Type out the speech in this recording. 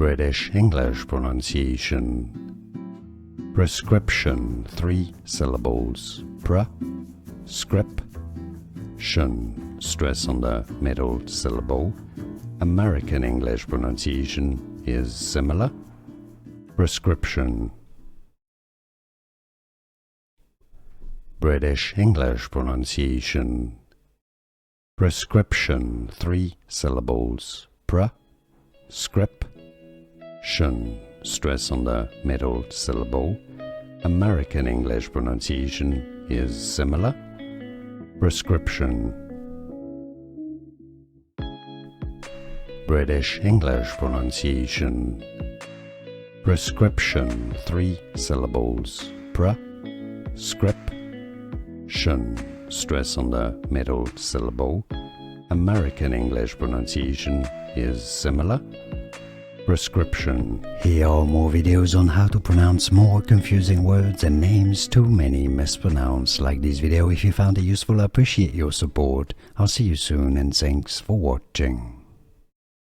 British English pronunciation. Prescription, 3 syllables. Prescription, stress on the middle syllable. American English pronunciation is similar. Prescription. British English pronunciation. Prescription, 3 syllables. Prescription, stress on the middle syllable. American English pronunciation is similar. Prescription. British English pronunciation. Prescription, 3 syllables. Prescription, stress on the middle syllable. American English pronunciation is similar. Prescription. Here are more videos on how to pronounce more confusing words and names too many mispronounced. Like this video if you found it useful. I appreciate your support. I'll see you soon and thanks for watching.